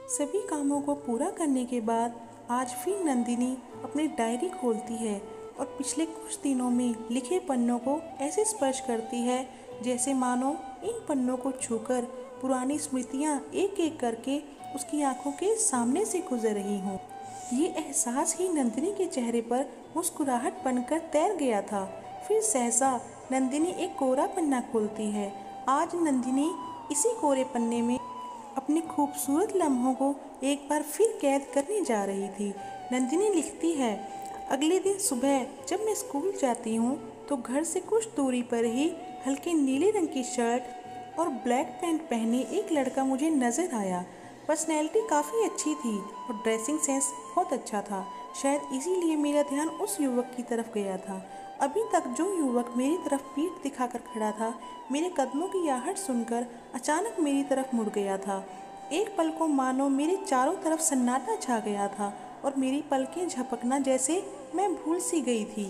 सभी कामों को पूरा करने के बाद आज फिर नंदिनी अपनी डायरी खोलती है और पिछले कुछ दिनों में लिखे पन्नों को ऐसे स्पर्श करती है जैसे मानो इन पन्नों को छूकर पुरानी स्मृतियां एक एक करके उसकी आंखों के सामने से गुजर रही हों। ये एहसास ही नंदिनी के चेहरे पर मुस्कुराहट बनकर तैर गया था। फिर सहसा नंदिनी एक कोरा पन्ना खोलती है। आज नंदिनी इसी कोरे पन्ने में अपने खूबसूरत लम्हों को एक बार फिर कैद करने जा रही थी। नंदिनी लिखती है, अगले दिन सुबह जब मैं स्कूल जाती हूँ तो घर से कुछ दूरी पर ही हल्के नीले रंग की शर्ट और ब्लैक पैंट पहने एक लड़का मुझे नज़र आया। पर्सनैलिटी काफ़ी अच्छी थी और ड्रेसिंग सेंस बहुत अच्छा था। शायद इसीलिए मेरा ध्यान उस युवक की तरफ गया था। अभी तक जो युवक मेरी तरफ पीठ दिखाकर खड़ा था, मेरे कदमों की आहट सुनकर अचानक मेरी तरफ मुड़ गया था। एक पल को मानो मेरे चारों तरफ सन्नाटा छा गया था और मेरी पलकें झपकना जैसे मैं भूल सी गई थी।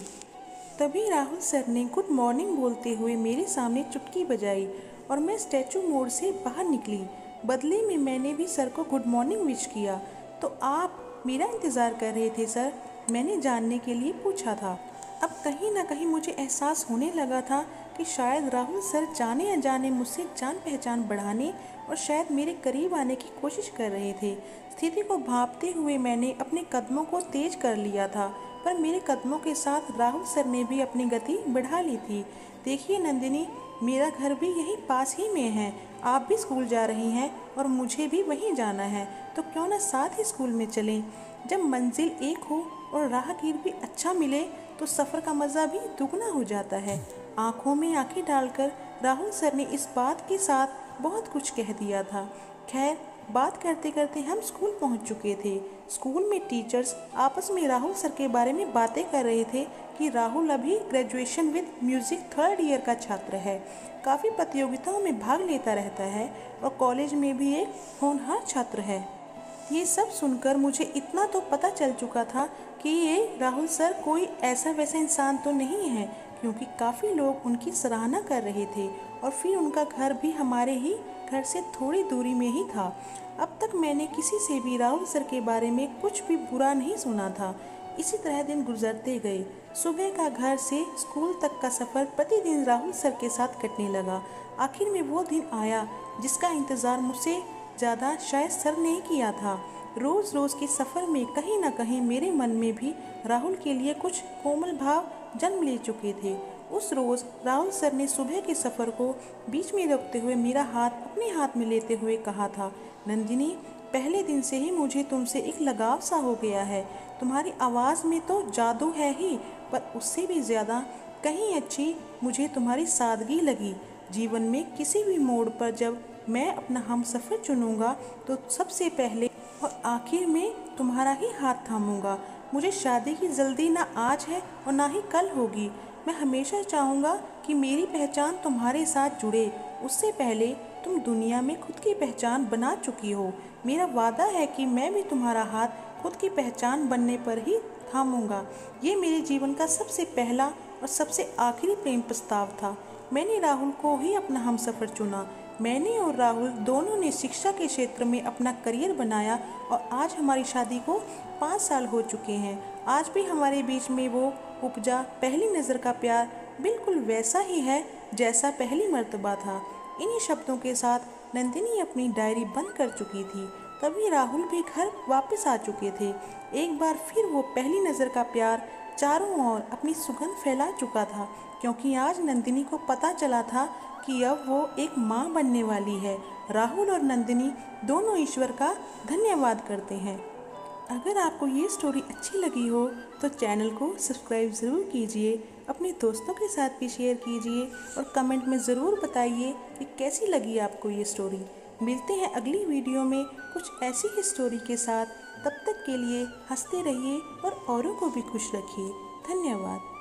तभी राहुल सर ने गुड मॉर्निंग बोलते हुए मेरे सामने चुटकी बजाई और मैं स्टैचू मोड़ से बाहर निकली। बदले में मैंने भी सर को गुड मॉर्निंग विश किया। तो आप मेरा इंतज़ार कर रहे थे सर? मैंने जानने के लिए पूछा था। अब कहीं ना कहीं मुझे एहसास होने लगा था कि शायद राहुल सर जाने अनजाने मुझसे जान पहचान बढ़ाने और शायद मेरे करीब आने की कोशिश कर रहे थे। स्थिति को भांपते हुए मैंने अपने कदमों को तेज कर लिया था, पर मेरे कदमों के साथ राहुल सर ने भी अपनी गति बढ़ा ली थी। देखिए नंदिनी, मेरा घर भी यहीं पास ही में है। आप भी स्कूल जा रही हैं और मुझे भी वहीं जाना है, तो क्यों ना साथ ही स्कूल में चलें। जब मंजिल एक हो और राहगीर भी अच्छा मिले तो सफ़र का मज़ा भी दुगना हो जाता है। आंखों में आंखें डालकर राहुल सर ने इस बात के साथ बहुत कुछ कह दिया था। खैर, बात करते करते हम स्कूल पहुंच चुके थे। स्कूल में टीचर्स आपस में राहुल सर के बारे में बातें कर रहे थे कि राहुल अभी graduation with music 3rd year का छात्र है, काफ़ी प्रतियोगिताओं में भाग लेता रहता है और कॉलेज में भी एक होनहार छात्र है। ये सब सुनकर मुझे इतना तो पता चल चुका था कि ये राहुल सर कोई ऐसा वैसा इंसान तो नहीं है, क्योंकि काफ़ी लोग उनकी सराहना कर रहे थे और फिर उनका घर भी हमारे ही घर से थोड़ी दूरी में ही था। अब तक मैंने किसी से भी राहुल सर के बारे में कुछ भी बुरा नहीं सुना था। इसी तरह दिन गुजरते गए। सुबह का घर से स्कूल तक का सफ़र प्रतिदिन राहुल सर के साथ कटने लगा। आखिर में वो दिन आया जिसका इंतज़ार मुझसे ज़्यादा शायद सर ने ही किया था। रोज़ रोज़ के सफ़र में कहीं ना कहीं मेरे मन में भी राहुल के लिए कुछ कोमल भाव जन्म ले चुके थे। उस रोज़ राहुल सर ने सुबह के सफ़र को बीच में रोकते हुए मेरा हाथ अपने हाथ में लेते हुए कहा था, नंदिनी, पहले दिन से ही मुझे तुमसे एक लगाव सा हो गया है। तुम्हारी आवाज़ में तो जादू है ही, पर उससे भी ज़्यादा कहीं अच्छी मुझे तुम्हारी सादगी लगी। जीवन में किसी भी मोड़ पर जब मैं अपना हमसफ़र चुनूंगा तो सबसे पहले और आखिर में तुम्हारा ही हाथ थामूंगा। मुझे शादी की जल्दी ना आज है और ना ही कल होगी। मैं हमेशा चाहूँगा कि मेरी पहचान तुम्हारे साथ जुड़े। उससे पहले तुम दुनिया में खुद की पहचान बना चुकी हो। मेरा वादा है कि मैं भी तुम्हारा हाथ खुद की पहचान बनने पर ही थामूंगा। ये मेरे जीवन का सबसे पहला और सबसे आखिरी प्रेम प्रस्ताव था। मैंने राहुल को ही अपना हमसफ़र चुना। मैंने और राहुल दोनों ने शिक्षा के क्षेत्र में अपना करियर बनाया और आज हमारी शादी को 5 साल हो चुके हैं। आज भी हमारे बीच में वो उपजा पहली नज़र का प्यार बिल्कुल वैसा ही है जैसा पहली मर्तबा था। इन्हीं शब्दों के साथ नंदिनी अपनी डायरी बंद कर चुकी थी। तभी राहुल भी घर वापस आ चुके थे। एक बार फिर वो पहली नज़र का प्यार चारों ओर अपनी सुगंध फैला चुका था, क्योंकि आज नंदिनी को पता चला था कि अब वो एक माँ बनने वाली है। राहुल और नंदिनी दोनों ईश्वर का धन्यवाद करते हैं। अगर आपको ये स्टोरी अच्छी लगी हो तो चैनल को सब्सक्राइब ज़रूर कीजिए, अपने दोस्तों के साथ भी शेयर कीजिए और कमेंट में ज़रूर बताइए कि कैसी लगी आपको ये स्टोरी। मिलते हैं अगली वीडियो में कुछ ऐसी ही स्टोरी के साथ। तब तक के लिए हंसते रहिए और औरों को भी खुश रखिए। धन्यवाद।